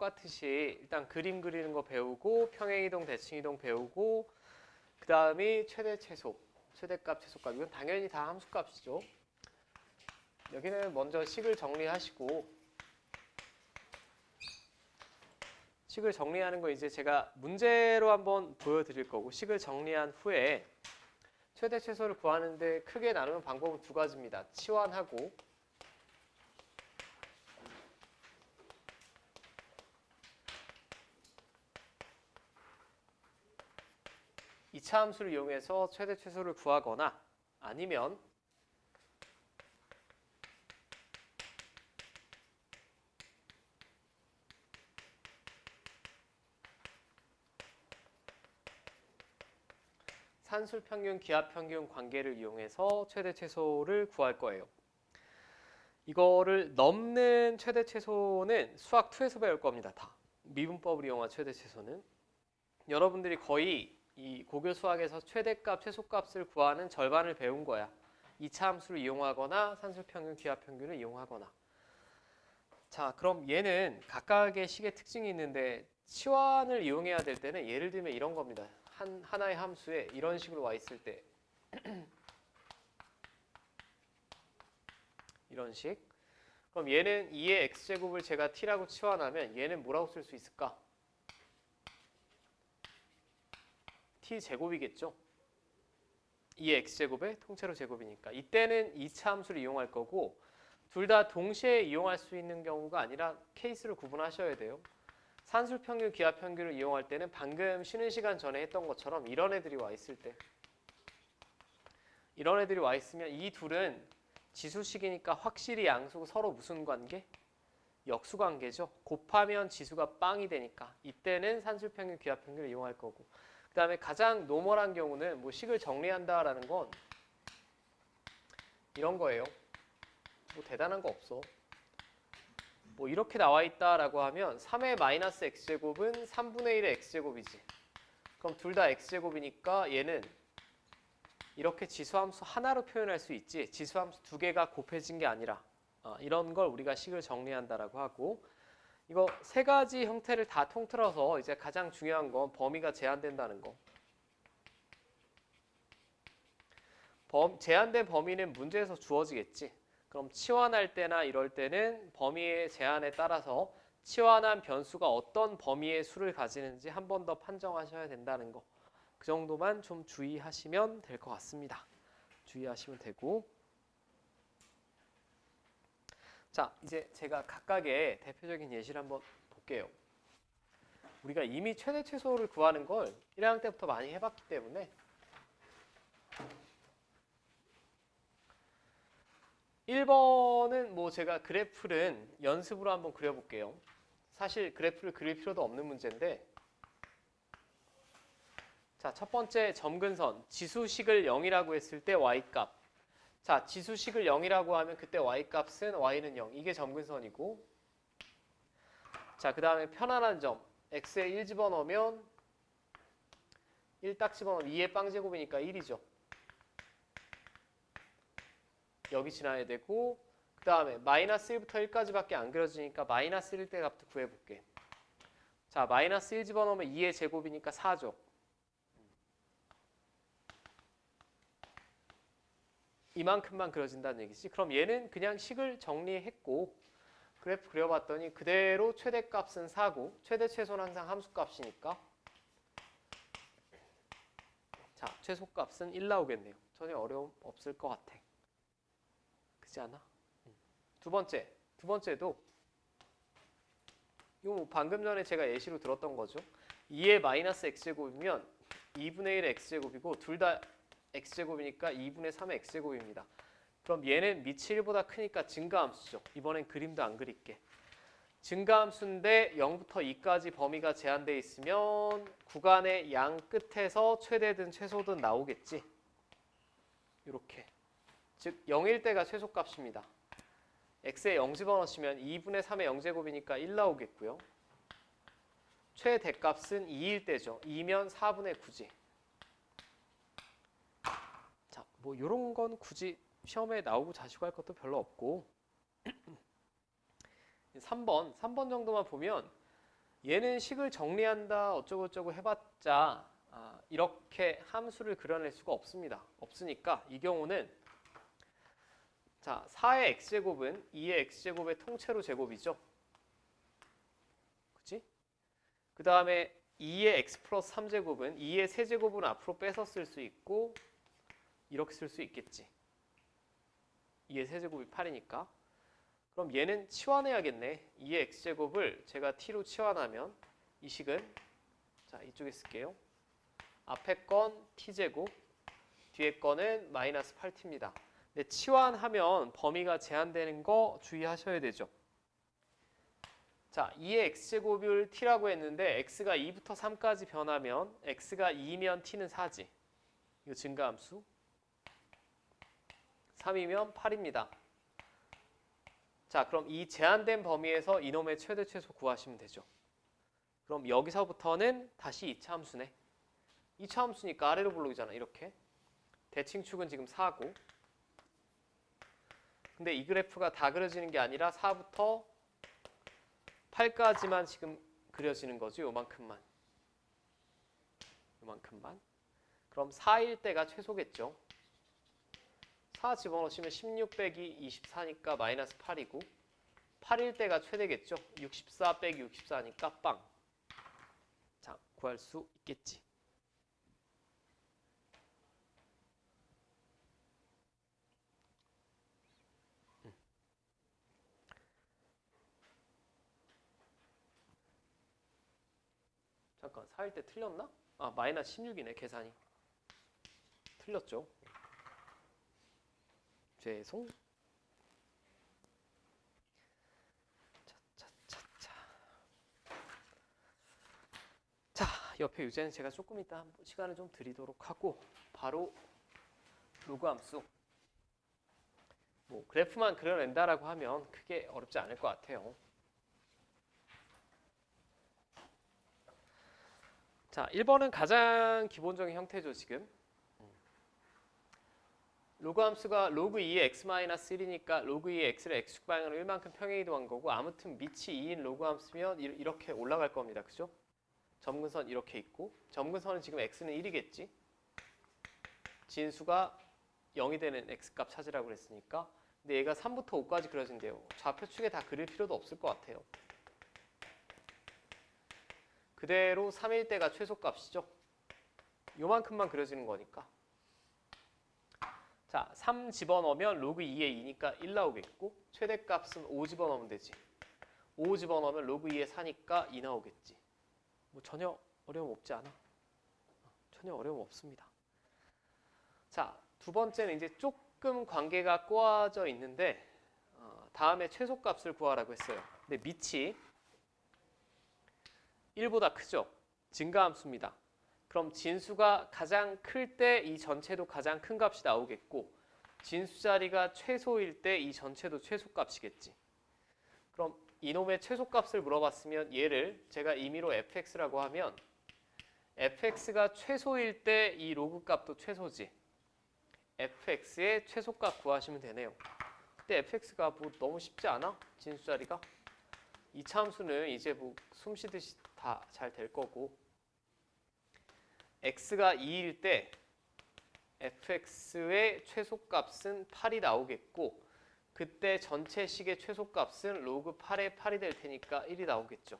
똑같듯이 일단 그림 그리는 거 배우고 평행이동, 대칭이동 배우고 그 다음이 최대 최소, 최대값, 최소값. 이건 당연히 다 함수값이죠. 여기는 먼저 식을 정리하시고 식을 정리하는 거 이제 제가 문제로 한번 보여드릴 거고 식을 정리한 후에 최대 최소를 구하는데 크게 나누는 방법은 두 가지입니다. 치환하고 이차 함수를 이용해서 최대 최소를 구하거나 아니면 산술평균, 기하평균 관계를 이용해서 최대 최소를 구할 거예요. 이거를 넘는 최대 최소는 수학 2에서 배울 겁니다. 다. 미분법을 이용한 최대 최소는. 여러분들이 거의 이 고교 수학에서 최대값, 최소값을 구하는 절반을 배운 거야. 2차 함수를 이용하거나 산술평균, 기하평균을 이용하거나. 자, 그럼 얘는 각각의 식의 특징이 있는데 치환을 이용해야 될 때는 예를 들면 이런 겁니다. 하나의 함수에 이런 식으로 와 있을 때 이런 식. 그럼 얘는 2의 x제곱을 제가 t라고 치환하면 얘는 뭐라고 쓸 수 있을까? t제곱이겠죠. 2의 x제곱의 통째로 제곱이니까. 이때는 2차 함수를 이용할 거고 둘 다 동시에 이용할 수 있는 경우가 아니라 케이스를 구분하셔야 돼요. 산술평균, 기하평균을 이용할 때는 방금 쉬는 시간 전에 했던 것처럼 이런 애들이 와 있을 때 이런 애들이 와 있으면 이 둘은 지수식이니까 확실히 양수고 서로 무슨 관계? 역수관계죠. 곱하면 지수가 빵이 되니까 이때는 산술평균, 기하평균을 이용할 거고 그 다음에 가장 노멀한 경우는 뭐 식을 정리한다라는 건 이런 거예요. 뭐 대단한 거 없어. 뭐 이렇게 나와 있다라고 하면 3의 마이너스 x제곱은 3분의 1의 x제곱이지. 그럼 둘 다 x제곱이니까 얘는 이렇게 지수함수 하나로 표현할 수 있지. 지수함수 두 개가 곱해진 게 아니라 이런 걸 우리가 식을 정리한다라고 하고 이거 세 가지 형태를 다 통틀어서 이제 가장 중요한 건 범위가 제한된다는 거. 제한된 범위는 문제에서 주어지겠지. 그럼 치환할 때나 이럴 때는 범위의 제한에 따라서 치환한 변수가 어떤 범위의 수를 가지는지 한 번 더 판정하셔야 된다는 거. 그 정도만 좀 주의하시면 될 것 같습니다. 주의하시면 되고 자, 이제 제가 각각의 대표적인 예시를 한번 볼게요. 우리가 이미 최대 최소를 구하는 걸 1학년 때부터 많이 해봤기 때문에 1번은 뭐 제가 그래프는 연습으로 한번 그려볼게요. 사실 그래프를 그릴 필요도 없는 문제인데 자, 첫 번째 점근선 지수식을 0이라고 했을 때 y값 자, 지수식을 0이라고 하면 그때 y값은 y는 0 이게 점근선이고 자, 그 다음에 편안한 점 x에 1 집어넣으면 1 딱 집어넣으면 2의 빵제곱이니까 1이죠. 여기 지나야 되고 그 다음에 마이너스 1부터 1까지밖에 안 그려지니까 마이너스 1일 때 값도 구해볼게. 자, 마이너스 1 집어넣으면 2의 제곱이니까 4죠. 이만큼만 그려진다는 얘기지. 그럼 얘는 그냥 식을 정리했고 그래프 그려봤더니 그대로 최대값은 4고 최대 최소는 항상 함수값이니까 자, 최소값은 1 나오겠네요. 전혀 어려움 없을 것 같아. 그렇지 않아? 두 번째도 이거 뭐 방금 전에 제가 예시로 들었던 거죠. 2의 마이너스 x제곱이면 2분의 1의 x제곱이고 둘 다 x제곱이니까 2분의 3의 x제곱입니다. 그럼 얘는 밑이 1보다 크니까 증가함수죠. 이번엔 그림도 안 그릴게. 증가함수인데 0부터 2까지 범위가 제한되어 있으면 구간의 양 끝에서 최대든 최소든 나오겠지. 이렇게. 즉 0일 때가 최소값입니다. x에 0 집어넣으시면 2분의 3의 0제곱이니까 1 나오겠고요. 최대값은 2일 때죠. 2면 4분의 9지. 자, 뭐 이런 건 굳이 시험에 나오고 자시고 할 것도 별로 없고 3번 정도만 보면 얘는 식을 정리한다 어쩌고저쩌고 해봤자 이렇게 함수를 그려낼 수가 없습니다. 없으니까 이 경우는 자 4의 x제곱은 2의 x제곱의 통째로 제곱이죠. 그치? 그 다음에 2의 x 플러스 3제곱은 2의 세제곱은 앞으로 빼서 쓸 수 있고 이렇게 쓸 수 있겠지. 2의 세제곱이 8이니까. 그럼 얘는 치환해야겠네. 2의 x제곱을 제가 t로 치환하면 이 식은 자 이쪽에 쓸게요. 앞에 건 t제곱, 뒤에 거는 마이너스 8t입니다. 근데 치환하면 범위가 제한되는 거 주의하셔야 되죠. 자, 2의 x제곱을 t라고 했는데 x가 2부터 3까지 변하면 x가 2면 t는 4지. 이거 증가함수. 3이면 8입니다. 자, 그럼 이 제한된 범위에서 이놈의 최대 최소 구하시면 되죠. 그럼 여기서부터는 다시 2차 함수네. 2차 함수니까 아래로 블록이잖아. 이렇게. 대칭축은 지금 4고. 근데 이 그래프가 다 그려지는 게 아니라 4부터 8까지만 지금 그려지는 거죠. 요만큼만. 요만큼만. 그럼 4일 때가 최소겠죠. 4 집어넣으시면 16 빼기 24니까 마이너스 8이고 8일 때가 최대겠죠. 64 빼기 64니까 빵. 자, 구할 수 있겠지. 잠깐 4일 때 틀렸나? 마이너스 16이네 계산이. 틀렸죠. 죄송. 자, 옆에 유제는 제가 조금 이따 시간을 좀 드리도록 하고 바로 로그 함수. 뭐 그래프만 그려낸다라고 하면 크게 어렵지 않을 것 같아요. 자, 1번은 가장 기본적인 형태죠, 지금. 로그 함수가 로그 2의 x-1이니까 로그 2의 x를 x축 방향으로 1만큼 평행이동한 거고 아무튼 밑이 2인 로그 함수면 이렇게 올라갈 겁니다. 그죠? 점근선 이렇게 있고 점근선은 지금 x는 1이겠지. 진수가 0이 되는 x값 찾으라고 그랬으니까 근데 얘가 3부터 5까지 그려진대요. 좌표축에 다 그릴 필요도 없을 것 같아요. 그대로 3일 때가 최소값이죠. 요만큼만 그려지는 거니까. 자, 3 집어넣으면 로그 2의 2니까 1 나오겠고 최대값은 5 집어넣으면 되지. 5 집어넣으면 로그 2의 4니까 2 나오겠지. 뭐 전혀 어려움 없지 않아? 전혀 어려움 없습니다. 자, 두 번째는 이제 조금 관계가 꼬아져 있는데 다음에 최소값을 구하라고 했어요. 근데 밑이 1보다 크죠? 증가함수입니다. 그럼 진수가 가장 클 때 이 전체도 가장 큰 값이 나오겠고 진수 자리가 최소일 때 이 전체도 최소값이겠지. 그럼 이놈의 최소값을 물어봤으면 얘를 제가 임의로 fx라고 하면 fx가 최소일 때 이 로그 값도 최소지. fx의 최소값 구하시면 되네요. 근데 fx가 뭐 너무 쉽지 않아? 진수 자리가? 이 참수는 이제 뭐 숨쉬듯이 다 잘 될 거고 x가 2일 때 fx의 최소값은 8이 나오겠고 그때 전체 식의 최소값은 로그 8의 8이 될 테니까 1이 나오겠죠.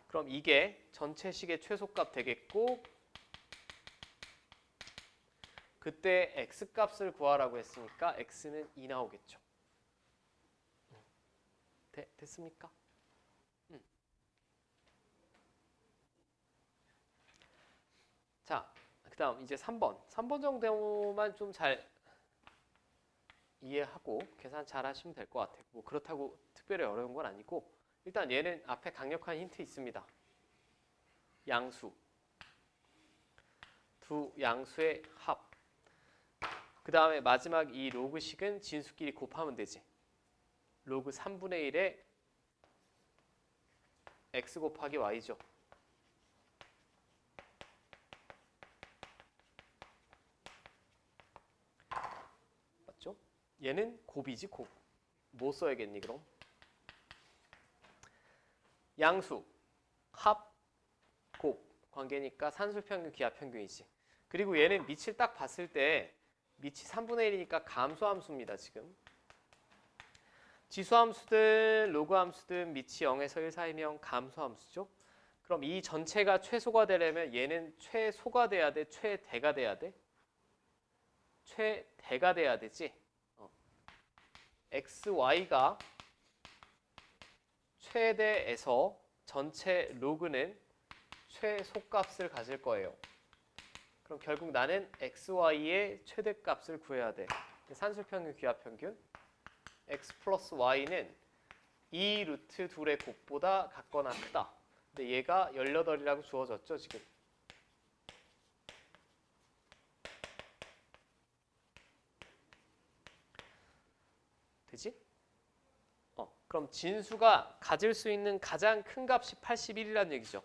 그럼 이게 전체 식의 최소값 되겠고 그때 x값을 구하라고 했으니까 x는 2 나오겠죠. 됐습니까? 자, 그 다음 이제 3번. 3번 정도만 좀 잘 이해하고 계산 잘 하시면 될 것 같아요. 뭐 그렇다고 특별히 어려운 건 아니고 일단 얘는 앞에 강력한 힌트 있습니다. 양수. 두 양수의 합. 그 다음에 마지막 이 로그식은 진수끼리 곱하면 되지. 로그 3분의 1에 x 곱하기 y죠. 맞죠? 얘는 곱이지 곱. 뭐 써야겠니 그럼? 양수. 합, 곱 관계니까 산술평균, 기하평균이지. 그리고 얘는 밑을 딱 봤을 때 밑이 3분의 1이니까 감소함수입니다. 지금 지수함수든 로그함수든 밑이 0에서 1 사이면 감소함수죠. 그럼 이 전체가 최소가 되려면 얘는 최소가 돼야 돼? 최대가 돼야 돼? 최대가 돼야 되지. xy가 최대에서 전체 로그는 최소값을 가질 거예요. 그럼 결국 나는 xy의 최대값을 구해야 돼. 산술평균, 기하평균. x 플러스 y는 이 루트 둘의 곱보다 같거나 크다. 근데 얘가 18이라고 주어졌죠, 지금. 되지? 그럼 진수가 가질 수 있는 가장 큰 값이 81이라는 얘기죠.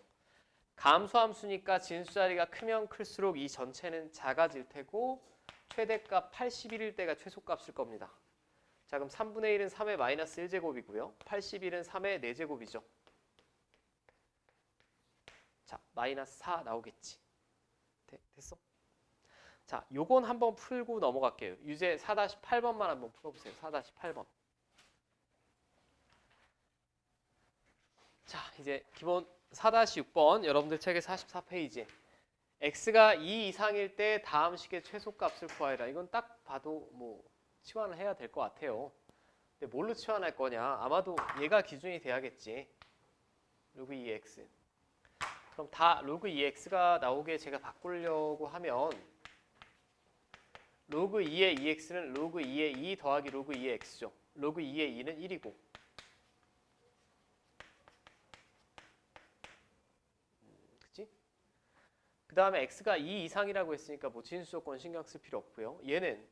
감소함수니까 진수 자리가 크면 클수록 이 전체는 작아질 테고 최대값 81일 때가 최소값일 겁니다. 자, 그럼 3분의 1은 3의 마이너스 1제곱이고요. 81은 3의 4제곱이죠. 자, 마이너스 4 나오겠지. 됐어? 자, 요건 한번 풀고 넘어갈게요. 유제 4-8번만 한번 풀어보세요. 4-8번. 자, 이제 기본 4-6번 여러분들 책의 44페이지. x가 2 이상일 때 다음 식의 최소값을 구하라. 이건 딱 봐도 뭐 치환을 해야 될 것 같아요. 근데 뭘로 치환할 거냐? 아마도 얘가 기준이 돼야겠지. 로그 2x. 그럼 다 로그 2x가 나오게 제가 바꾸려고 하면 로그 2의 2x는 로그 2의 2 더하기 로그 2의 x죠. 로그 2의 2는 1이고 그치? 그 다음에 x가 2 이상이라고 했으니까 뭐 진수 조건 신경 쓸 필요 없고요. 얘는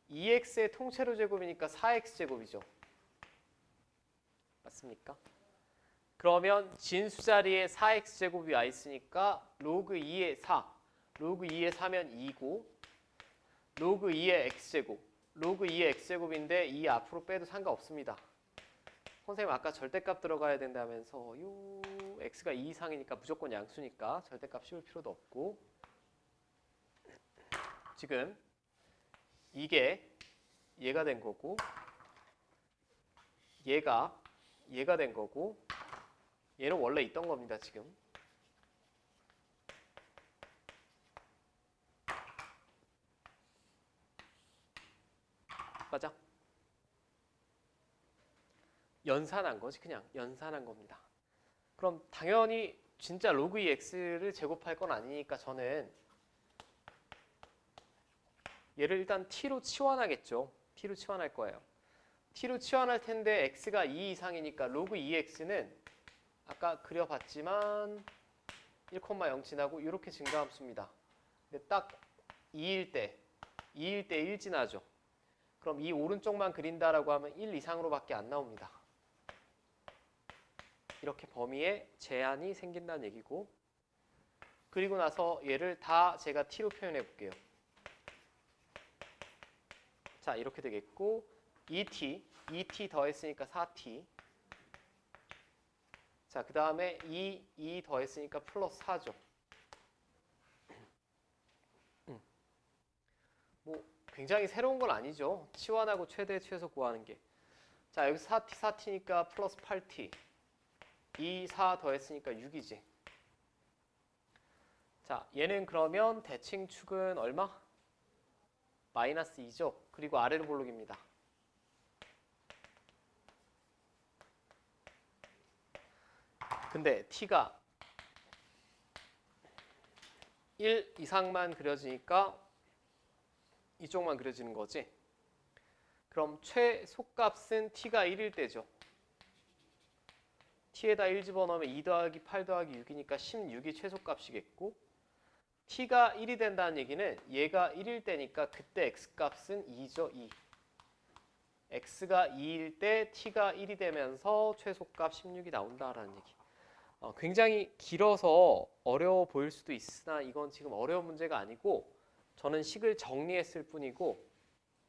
2x의 통째로 제곱이니까 4x제곱이죠. 맞습니까? 그러면 진수 자리에 4x제곱이 와 있으니까 로그 2의 4, 로그 2의 4면 2고 로그 2의 x제곱, 로그 2의 x제곱인데 2 앞으로 빼도 상관없습니다. 선생님 아까 절대값 들어가야 된다면서 요 x가 2 이상이니까 무조건 양수니까 절대값 씌울 필요도 없고 지금 이게 얘가 된 거고 얘가 된 거고 얘는 원래 있던 겁니다. 지금 맞아? 연산한 거지. 그냥 연산한 겁니다. 그럼 당연히 진짜 로그 2x를 제곱할 건 아니니까 저는 얘를 일단 t로 치환하겠죠. t로 치환할 거예요. t로 치환할 텐데 x가 2 이상이니까 로그 2x는 아까 그려봤지만 1,0 지나고 이렇게 증가함수입니다. 근데 딱 2일 때 1 지나죠. 그럼 이 오른쪽만 그린다라고 하면 1 이상으로밖에 안 나옵니다. 이렇게 범위에 제한이 생긴다는 얘기고 그리고 나서 얘를 다 제가 t로 표현해 볼게요. 자, 이렇게 되겠고 2t 더했으니까 4t 자, 그 다음에 2 더했으니까 플러스 4죠. 뭐 굉장히 새로운 건 아니죠. 치환하고 최대 최소 구하는 게. 자, 여기서 4t니까 플러스 8t 2, 4 더했으니까 6이지. 자, 얘는 그러면 대칭축은 얼마? 마이너스 2죠. 그리고 아래로 볼록입니다. 근데 t가 1 이상만 그려지니까 이쪽만 그려지는 거지. 그럼 최소값은 t가 1일 때죠. t에다 1 집어넣으면 2 더하기 8 더하기 6이니까 16이 최소값이겠고 t가 1이 된다는 얘기는 얘가 1일 때니까 그때 x값은 2죠. 2. x가 2일 때 t가 1이 되면서 최소값 16이 나온다라는 얘기. 굉장히 길어서 어려워 보일 수도 있으나 이건 지금 어려운 문제가 아니고 저는 식을 정리했을 뿐이고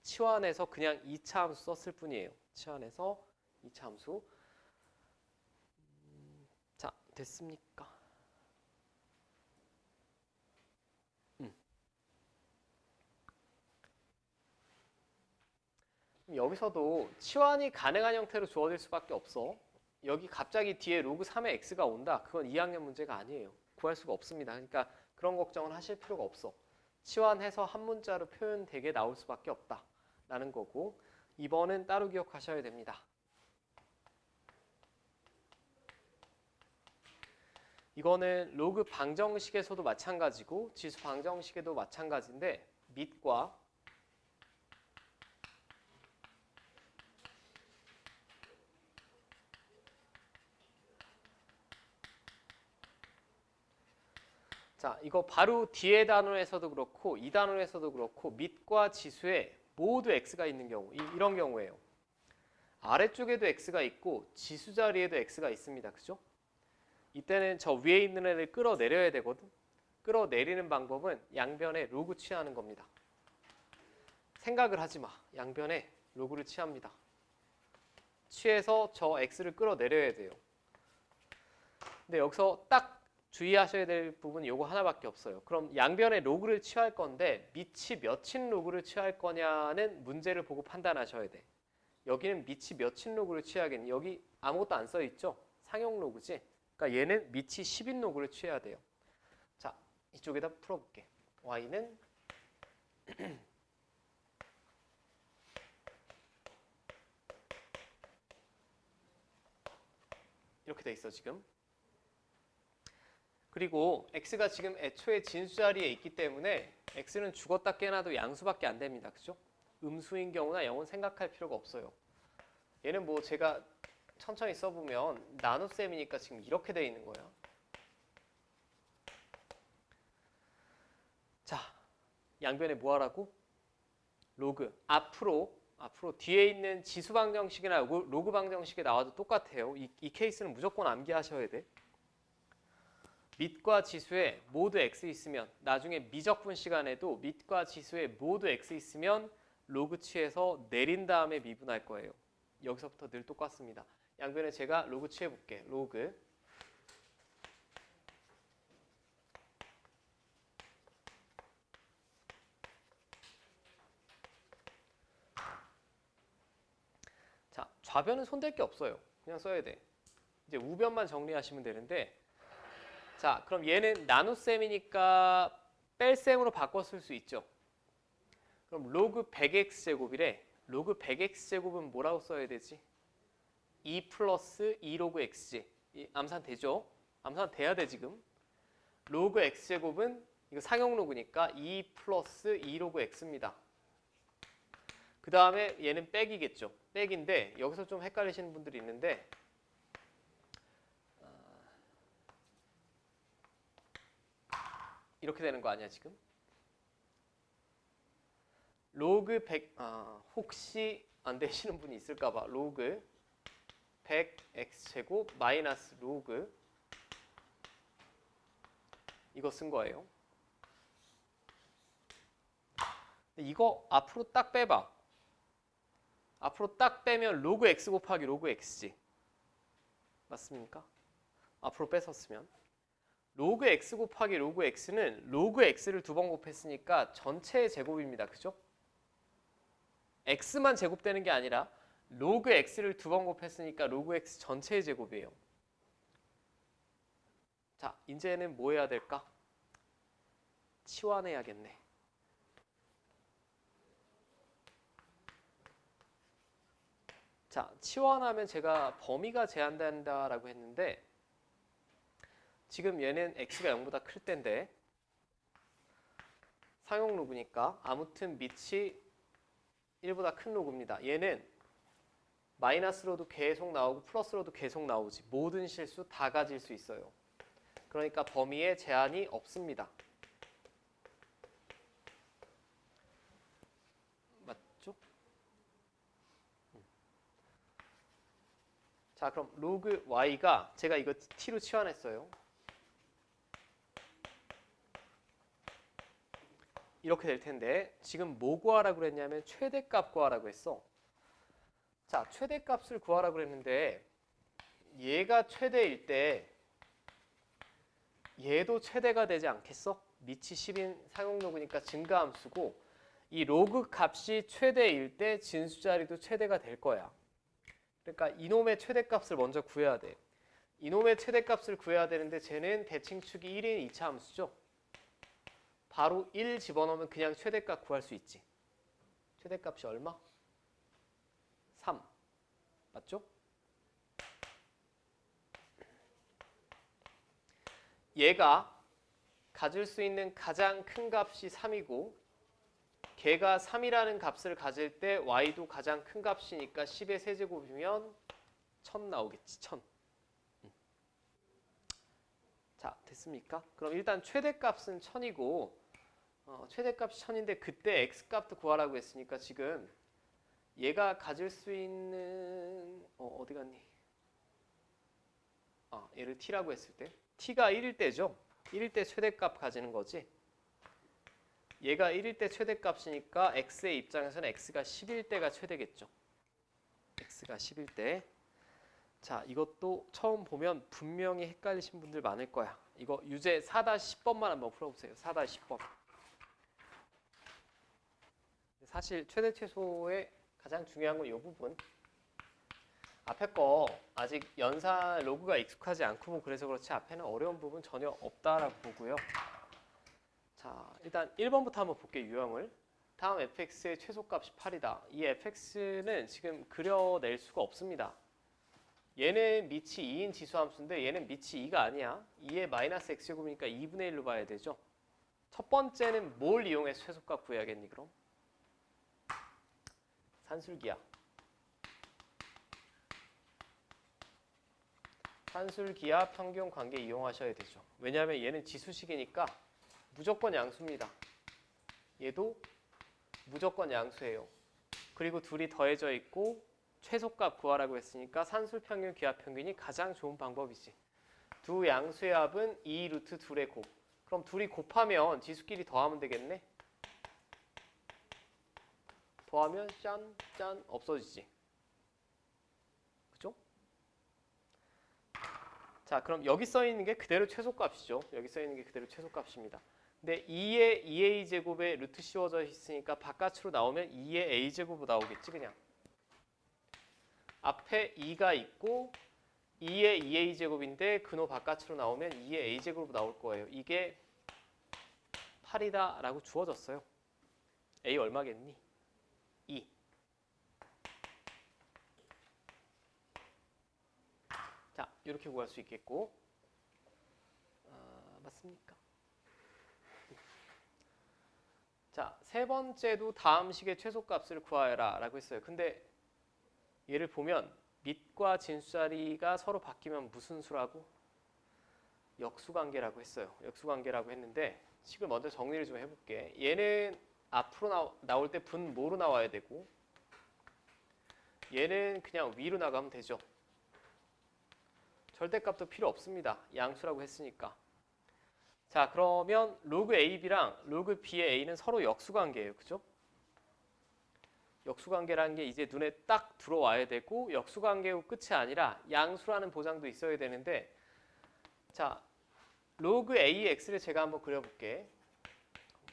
치환해서 그냥 2차 함수 썼을 뿐이에요. 치환해서 2차 함수. 자, 됐습니까? 여기서도 치환이 가능한 형태로 주어질 수밖에 없어. 여기 갑자기 뒤에 로그 3의 x가 온다. 그건 2학년 문제가 아니에요. 구할 수가 없습니다. 그러니까 그런 걱정은 하실 필요가 없어. 치환해서 한 문자로 표현되게 나올 수밖에 없다라는 거고 2번은 따로 기억하셔야 됩니다. 이거는 로그 방정식에서도 마찬가지고 지수 방정식에도 마찬가지인데 밑과 자, 이거 바로 뒤에 단원에서도 그렇고 이 단원에서도 그렇고 밑과 지수에 모두 x가 있는 경우 이런 경우예요. 아래쪽에도 x가 있고 지수 자리에도 x가 있습니다. 그죠? 이때는 저 위에 있는 애를 끌어내려야 되거든. 끌어내리는 방법은 양변에 로그 취하는 겁니다. 생각을 하지 마. 양변에 로그를 취합니다. 취해서 저 x를 끌어내려야 돼요. 근데 여기서 딱 주의하셔야 될 부분은 요거 하나밖에 없어요. 그럼 양변에 로그를 취할 건데 밑이 몇인 로그를 취할 거냐는 문제를 보고 판단하셔야 돼. 여기는 밑이 몇인 로그를 취하겠니? 여기 아무것도 안 써 있죠? 상용 로그지? 그러니까 얘는 밑이 10인 로그를 취해야 돼요. 자, 이쪽에다 풀어볼게. y는 이렇게 돼 있어 지금. 그리고 x가 지금 애초에 진수 자리에 있기 때문에 x는 죽었다 깨나도 양수밖에 안 됩니다. 그죠? 음수인 경우나 0은 생각할 필요가 없어요. 얘는 뭐 제가 천천히 써보면 나눗셈이니까 지금 이렇게 돼 있는 거야. 자, 양변에 뭐 하라고? 로그. 앞으로 뒤에 있는 지수 방정식이나 로그 방정식에 나와도 똑같아요. 이 케이스는 무조건 암기하셔야 돼. 밑과 지수에 모두 x 있으면 나중에 미적분 시간에도 밑과 지수에 모두 x 있으면 로그 취해서 내린 다음에 미분할 거예요. 여기서부터 늘 똑같습니다. 양변에 제가 로그 취해 볼게. 로그 자, 좌변은 손댈 게 없어요. 그냥 써야 돼. 이제 우변만 정리하시면 되는데 자, 그럼 얘는 나눗셈이니까 뺄셈으로 바꿔 쓸 수 있죠. 그럼 로그 100x제곱이래. 로그 100x제곱은 뭐라고 써야 되지? 2 플러스 2 로그 x지. 암산 되죠? 암산 돼야 돼 지금. 로그 x제곱은 이거 상용 로그니까 2 플러스 2 로그 x입니다. 그 다음에 얘는 백이겠죠. 백인데 여기서 좀 헷갈리시는 분들이 있는데 이렇게 되는 거 아니야 지금? 로그 100 혹시 안 되시는 분이 있을까 봐. 로그 100x제곱 마이너스 로그 이거 쓴 거예요. 이거 앞으로 딱 빼봐. 앞으로 딱 빼면 로그 x 곱하기 로그 x지. 맞습니까? 앞으로 뺏었으면. 로그 x 곱하기 로그 x는 로그 x를 두 번 곱했으니까 전체의 제곱입니다. 그죠? x만 제곱되는 게 아니라 로그 x를 두 번 곱했으니까 로그 x 전체의 제곱이에요. 자, 이제는 뭐 해야 될까? 치환해야겠네. 자, 치환하면 제가 범위가 제한된다라고 했는데 지금 얘는 x가 0보다 클 때인데 상용 로그니까 아무튼 밑이 1보다 큰 로그입니다. 얘는 마이너스로도 계속 나오고 플러스로도 계속 나오지. 모든 실수 다 가질 수 있어요. 그러니까 범위에 제한이 없습니다. 맞죠? 자, 그럼 로그 y가 제가 이거 t로 치환했어요. 이렇게 될 텐데 지금 뭐 구하라고 그랬냐면 최대값 구하라고 했어. 자, 최대값을 구하라고 그랬는데 얘가 최대일 때 얘도 최대가 되지 않겠어? 밑이 10인 상용로그니까 증가함수고 이 로그 값이 최대일 때 진수자리도 최대가 될 거야. 그러니까 이놈의 최대값을 먼저 구해야 돼. 이놈의 최대값을 구해야 되는데 쟤는 대칭축이 1인 2차 함수죠. 바로 1 집어넣으면 그냥 최대값 구할 수 있지. 최대값이 얼마? 3. 맞죠? 얘가 가질 수 있는 가장 큰 값이 3이고 걔가 3이라는 값을 가질 때 y도 가장 큰 값이니까 10의 세제곱이면 1000 나오겠지. 1000. 자, 됐습니까? 그럼 일단 최대값은 1000이고 최대값이 1000인데 그때 x값도 구하라고 했으니까 지금 얘가 가질 수 있는 어디 갔니? 얘를 t라고 했을 때 t가 1일 때죠. 1일 때 최대값 가지는 거지. 얘가 1일 때 최대값이니까 x의 입장에서는 x가 10일 때가 최대겠죠. x가 10일 때. 자, 이것도 처음 보면 분명히 헷갈리신 분들 많을 거야. 이거 유제 4-10번만 한번 풀어보세요. 4-10번. 사실 최대 최소의 가장 중요한 건 이 부분. 앞에 거 아직 연산 로그가 익숙하지 않고 뭐 그래서 그렇지 앞에는 어려운 부분 전혀 없다라고 보고요. 자, 일단 1번부터 한번 볼게요. 유형을. 다음 fx의 최소값이 8이다. 이 fx는 지금 그려낼 수가 없습니다. 얘는 밑이 2인 지수함수인데 얘는 밑이 2가 아니야. 2의 마이너스 x제곱이니까 2분의 1로 봐야 되죠. 첫 번째는 뭘 이용해서 최소값 구해야겠니 그럼? 산술기하. 산술기하 평균 관계 이용하셔야 되죠. 왜냐하면 얘는 지수식이니까 무조건 양수입니다. 얘도 무조건 양수예요. 그리고 둘이 더해져 있고 최소값 구하라고 했으니까 산술평균 기하평균이 가장 좋은 방법이지. 두 양수의 합은 2 루트 둘의 곱. 그럼 둘이 곱하면 지수끼리 더하면 되겠네. 더하면 짠, 짠 없어지지. 그죠? 자, 그럼 여기 써 있는 게 그대로 최소값이죠. 여기 써 있는 게 그대로 최소값입니다. 근데 2의 2a 제곱에 루트 씌워져 있으니까 바깥으로 나오면 2의 a 제곱으로 나오겠지 그냥. 앞에 2가 있고 2의 2a 제곱인데 근호 바깥으로 나오면 2의 a 제곱으로 나올 거예요. 이게 8이다 라고 주어졌어요. a 얼마겠니? 2. 자, 이렇게 구할 수 있겠고 맞습니까? 자, 세 번째도 다음 식의 최소값을 구하여라 라고 했어요. 근데 얘를 보면 밑과 진수자리가 서로 바뀌면 무슨 수라고? 역수관계라고 했어요. 역수관계라고 했는데 식을 먼저 정리를 좀 해볼게. 얘는 앞으로 나올 때 분 뭐로 나와야 되고 얘는 그냥 위로 나가면 되죠. 절대값도 필요 없습니다. 양수라고 했으니까. 자, 그러면 로그 AB랑 로그 B의 A는 서로 역수관계예요. 그죠? 역수관계라는 게 이제 눈에 딱 들어와야 되고 역수관계 후 끝이 아니라 양수라는 보장도 있어야 되는데 자, 로그 AX를 제가 한번 그려볼게.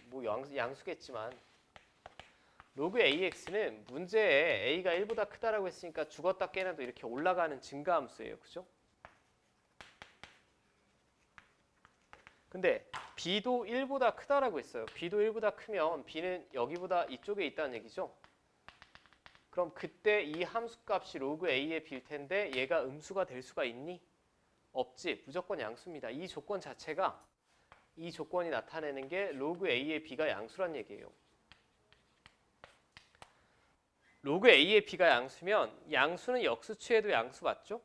뭐 양수겠지만 로그 AX는 문제에 A가 1보다 크다라고 했으니까 죽었다 깨나도 이렇게 올라가는 증가함수예요. 그죠? 근데 B도 1보다 크다라고 했어요. B도 1보다 크면 B는 여기보다 이쪽에 있다는 얘기죠. 그럼 그때 이 함수값이 로그 A의 B일 텐데 얘가 음수가 될 수가 있니? 없지. 무조건 양수입니다. 이 조건 자체가 이 조건이 나타내는 게 로그 A의 B가 양수란 얘기예요. 로그 A의 B가 양수면 양수는 역수치에도 양수 맞죠?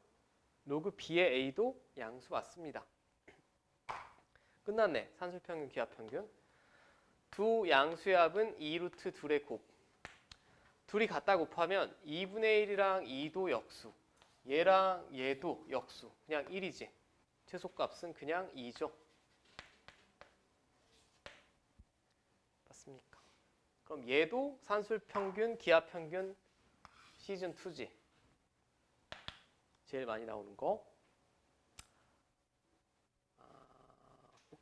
로그 B의 A도 양수 맞습니다. 끝났네. 산술평균, 기하평균. 두 양수의 합은 2루트 둘의 곱. 둘이 갖다 곱하면 2분의 1이랑 2도 역수. 얘랑 얘도 역수. 그냥 1이지. 최소값은 그냥 2죠. 맞습니까? 그럼 얘도 산술평균, 기하평균 시즌2지. 제일 많이 나오는 거.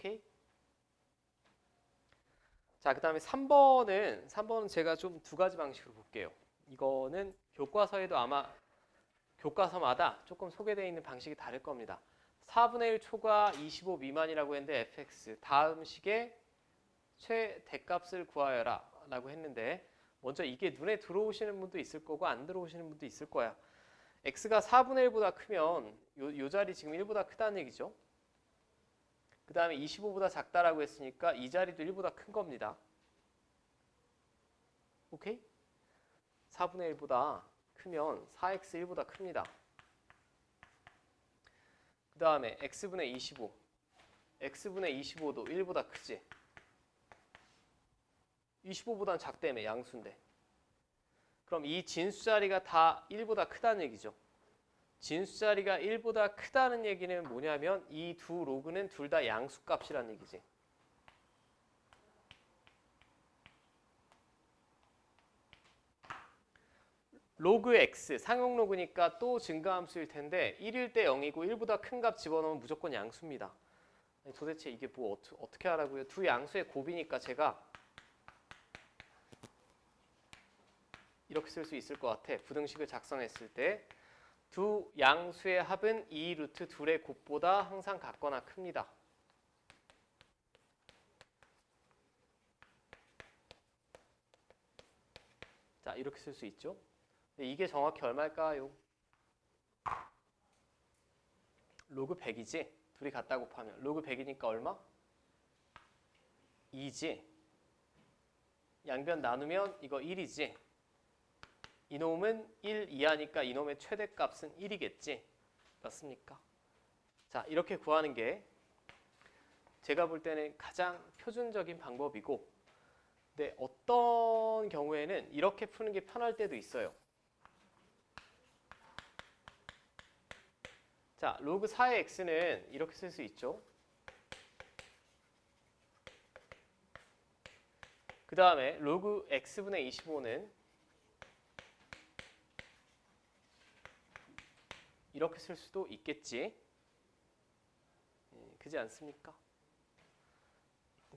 오케이? 자, 그 다음에 3번은 제가 좀 두 가지 방식으로 볼게요. 이거는 교과서에도 아마 교과서마다 조금 소개되어 있는 방식이 다를 겁니다. 4분의 1 초과 25 미만이라고 했는데 fx 다음 식의 최대값을 구하여라 라고 했는데 먼저 이게 눈에 들어오시는 분도 있을 거고 안 들어오시는 분도 있을 거야. x가 4분의 1보다 크면 요 자리 지금 1보다 크다는 얘기죠. 그 다음에 25보다 작다라고 했으니까 이 자리도 1보다 큰 겁니다. 오케이? 4분의 1보다 크면 4x 1보다 큽니다. 그 다음에 x분의 25 x분의 25도 1보다 크지. 25보다는 작다며 양수인데. 그럼 이 진수자리가 다 1보다 크다는 얘기죠. 진수자리가 1보다 크다는 얘기는 뭐냐면 이 두 로그는 둘 다 양수값이라는 얘기지. 로그 x, 상용 로그니까 또 증가함수일 텐데 1일 때 0이고 1보다 큰 값 집어넣으면 무조건 양수입니다. 아니, 도대체 이게 뭐 어떻게 하라고요? 두 양수의 곱이니까 제가 이렇게 쓸 수 있을 것 같아. 부등식을 작성했을 때 두 양수의 합은 2 루트 둘의 곱보다 항상 같거나 큽니다. 자, 이렇게 쓸 수 있죠. 근데 이게 정확히 얼마일까요? 로그 100이지? 둘이 같다 곱하면 로그 100이니까 얼마? 2지. 양변 나누면 이거 1이지. 이놈은 1 이하니까 이놈의 최대값은 1이겠지. 맞습니까? 자, 이렇게 구하는 게 제가 볼 때는 가장 표준적인 방법이고, 근데 어떤 경우에는 이렇게 푸는 게 편할 때도 있어요. 자, 로그 4의 x는 이렇게 쓸 수 있죠. 그 다음에 로그 x분의 25는 이렇게 쓸 수도 있겠지. 그지 않습니까?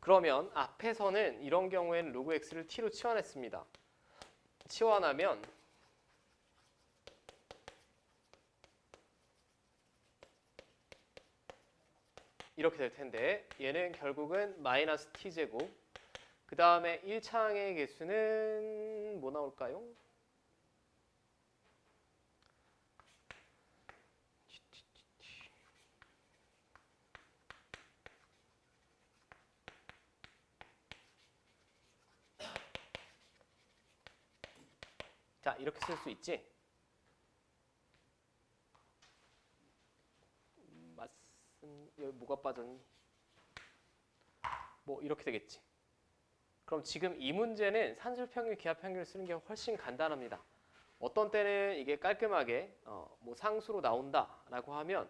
그러면 앞에서는 이런 경우에는 로그 x를 t로 치환했습니다. 치환하면 이렇게 될 텐데 얘는 결국은 마이너스 t제곱, 그 다음에 1차항의 개수는 뭐 나올까요? 자, 이렇게 쓸 수 있지? 여기 뭐가 빠졌니? 뭐 이렇게 되겠지. 그럼 지금 이 문제는 산술평균, 기하평균을 쓰는 게 훨씬 간단합니다. 어떤 때는 이게 깔끔하게 뭐 상수로 나온다라고 하면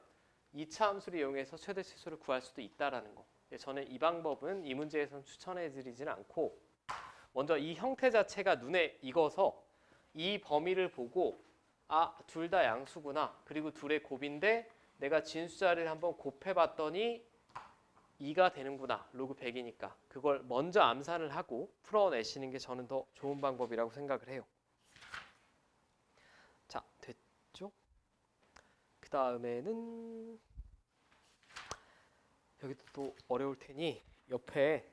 2차 함수를 이용해서 최대치수를 구할 수도 있다라는 거. 저는 이 방법은 이 문제에서는 추천해드리지는 않고, 먼저 이 형태 자체가 눈에 익어서 이 범위를 보고 아, 둘 다 양수구나. 그리고 둘의 곱인데 내가 진수자를 한번 곱해봤더니 2가 되는구나. 로그 100이니까. 그걸 먼저 암산을 하고 풀어내시는 게 저는 더 좋은 방법이라고 생각을 해요. 자, 됐죠? 그 다음에는 여기도 또 어려울 테니 옆에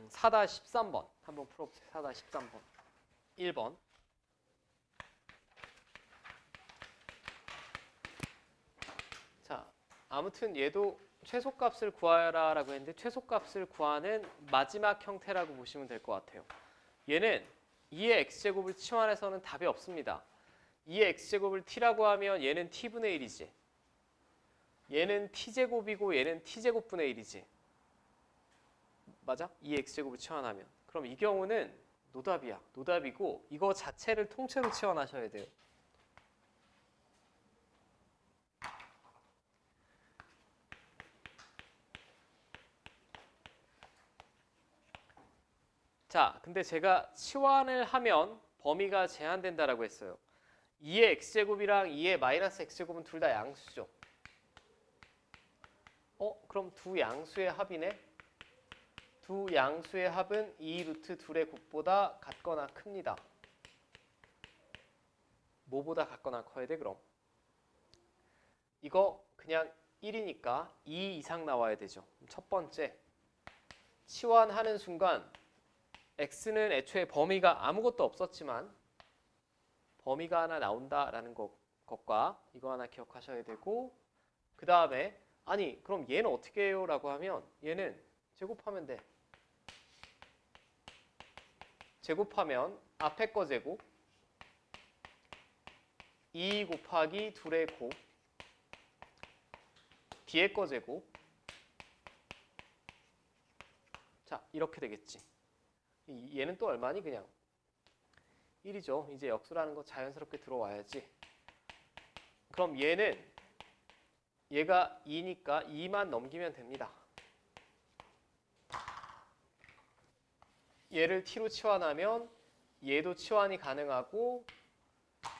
4-13번 한번 풀어보세요. 4-13번 1번. 자, 아무튼 얘도 최소값을 구하라 라고 했는데 최소값을 구하는 마지막 형태라고 보시면 될 것 같아요. 얘는 2의 x제곱을 치환해서는 답이 없습니다. 2의 x제곱을 t라고 하면 얘는 t분의 1이지. 얘는 t제곱이고 얘는 t제곱분의 1이지. 맞아? 2의 x제곱을 치환하면. 그럼 이 경우는 노답이야. 노답이고 이거 자체를 통째로 치환하셔야 돼요. 자, 근데 제가 치환을 하면 범위가 제한된다라고 했어요. 2의 x제곱이랑 2의 마이너스 x제곱은 둘 다 양수죠. 그럼 두 양수의 합이네. 두 양수의 합은 2 루트 2의 곱보다 같거나 큽니다. 뭐보다 같거나 커야 돼 그럼? 이거 그냥 1이니까 2 이상 나와야 되죠. 첫 번째, 치환하는 순간 x는 애초에 범위가 아무것도 없었지만 범위가 하나 나온다라는 것과 이거 하나 기억하셔야 되고, 그 다음에 아니 그럼 얘는 어떻게 해요? 라고 하면 얘는 제곱하면 돼. 제곱하면 앞에 거 제곱 2 곱하기 2의 곱 뒤에 거 제곱. 자, 이렇게 되겠지. 얘는 또 얼마니? 그냥 1이죠. 이제 역수라는 거 자연스럽게 들어와야지. 그럼 얘는 얘가 2니까 2만 넘기면 됩니다. 얘를 t로 치환하면 얘도 치환이 가능하고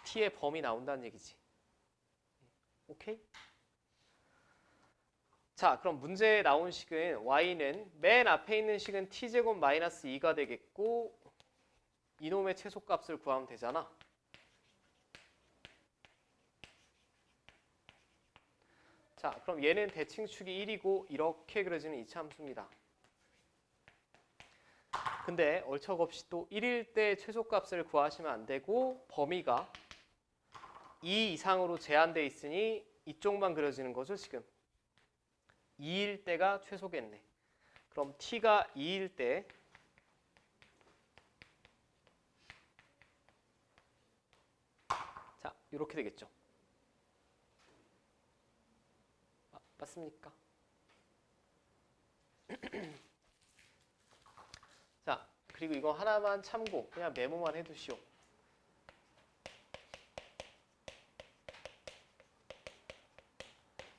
t의 범위 나온다는 얘기지. 오케이? 자, 그럼 문제에 나온 식은 y는 맨 앞에 있는 식은 t제곱 마이너스 2가 되겠고 이놈의 최소값을 구하면 되잖아. 자, 그럼 얘는 대칭축이 1이고 이렇게 그려지는 이차함수입니다. 근데 얼척없이 또 1일 때 최소값을 구하시면 안 되고 범위가 2 이상으로 제한되어 있으니 이쪽만 그려지는 거죠, 지금. 2일 때가 최소겠네. 그럼 t가 2일 때 자, 이렇게 되겠죠. 맞습니까? 자, 그리고 이거 하나만 참고 그냥 메모만 해두시오.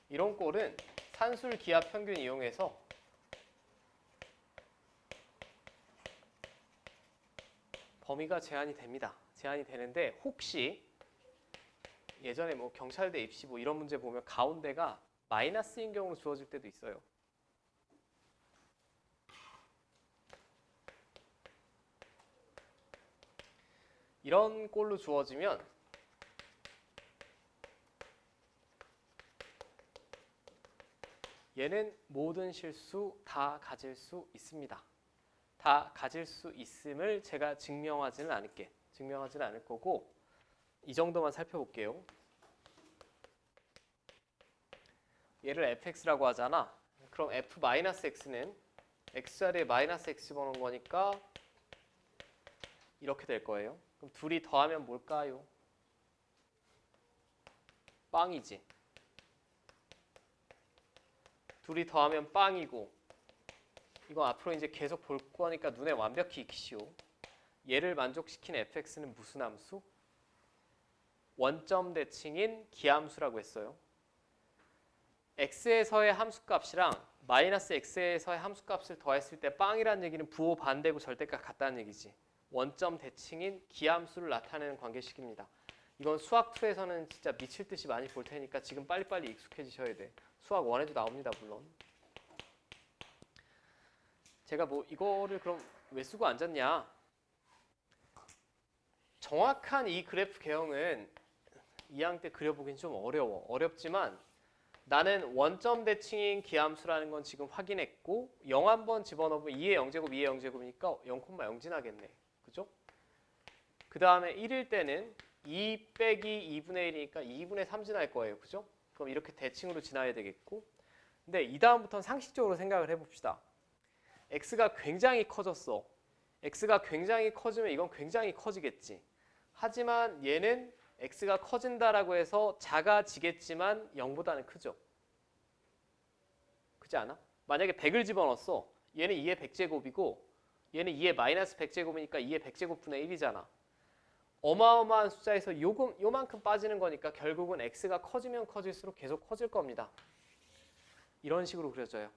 이런 꼴은 산술 기하 평균 이용해서 범위가 제한이 됩니다. 제한이 되는데 혹시 예전에 뭐 경찰대 입시 뭐 이런 문제 보면 가운데가 마이너스인 경우로 주어질 때도 있어요. 이런 꼴로 주어지면 얘는 모든 실수 다 가질 수 있습니다. 다 가질 수 있음을 제가 증명하지는 않을 거고 이 정도만 살펴볼게요. 얘를 fx라고 하잖아. 그럼 f-x는 x자리에 마이너스 x 집어넣은 거니까 이렇게 될 거예요. 그럼 둘이 더하면 뭘까요? 빵이지. 둘이 더하면 빵이고 이거 앞으로 이제 계속 볼 거니까 눈에 완벽히 익히시오. 얘를 만족시킨 fx는 무슨 함수? 원점 대칭인 기함수라고 했어요. x에서의 함수값이랑 마이너스 x에서의 함수값을 더했을 때 빵이라는 얘기는 부호 반대고 절대값 같다는 얘기지. 원점 대칭인 기함수를 나타내는 관계식입니다. 이건 수학 2에서는 진짜 미칠 듯이 많이 볼 테니까 지금 빨리빨리 익숙해지셔야 돼. 수학 1에도 나옵니다, 물론. 제가 뭐 이거를 그럼 왜 쓰고 앉았냐? 정확한 이 그래프 개형은 2학년 때 그려보긴 좀 어렵지만 나는 원점 대칭인 기함수라는 건 지금 확인했고 0 한번 집어넣으면 2의 0제곱, 2의 0제곱이니까 0,0 지나겠네. 그죠? 그 다음에 1일 때는 2 빼기 2분의 1이니까 2분의 3 지날 거예요. 그죠? 그럼 이렇게 대칭으로 지나야 되겠고 근데 이 다음부터는 상식적으로 생각을 해봅시다. x가 굉장히 커졌어. x가 굉장히 커지면 이건 굉장히 커지겠지. 하지만 얘는 x가 커진다라고 해서 작아지겠지만 0보다는 크죠. 그렇지 않아? 만약에 100을 집어넣었어. 얘는 2의 100제곱이고 얘는 2의 마이너스 100제곱이니까 2의 100제곱분의 1이잖아. 어마어마한 숫자에서 요만큼 빠지는 거니까 결국은 x가 커지면 커질수록 계속 커질 겁니다. 이런 식으로 그려져요.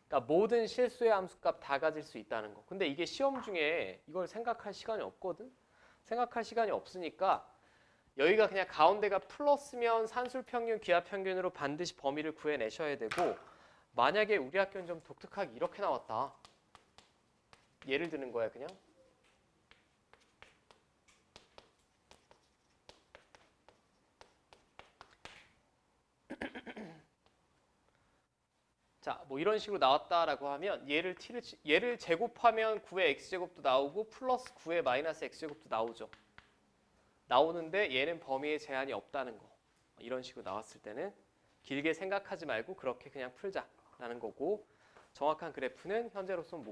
그러니까 모든 실수의 함수값 다 가질 수 있다는 거. 근데 이게 시험 중에 이걸 생각할 시간이 없거든? 생각할 시간이 없으니까 여기가 그냥 가운데가 플러스면 산술평균, 기하평균으로 반드시 범위를 구해내셔야 되고 만약에 우리 학교는 좀 독특하게 이렇게 나왔다. 예를 드는 거야 그냥. 자, 뭐 이런 식으로 나왔다라고 하면 얘를 제곱하면 9의 x제곱도 나오고 플러스 9의 마이너스 x제곱도 나오죠. 나오는데 얘는 범위에 제한이 없다는 거. 이런 식으로 나왔을 때는 길게 생각하지 말고 그렇게 그냥 풀자라는 거고 정확한 그래프는 현재로서는 못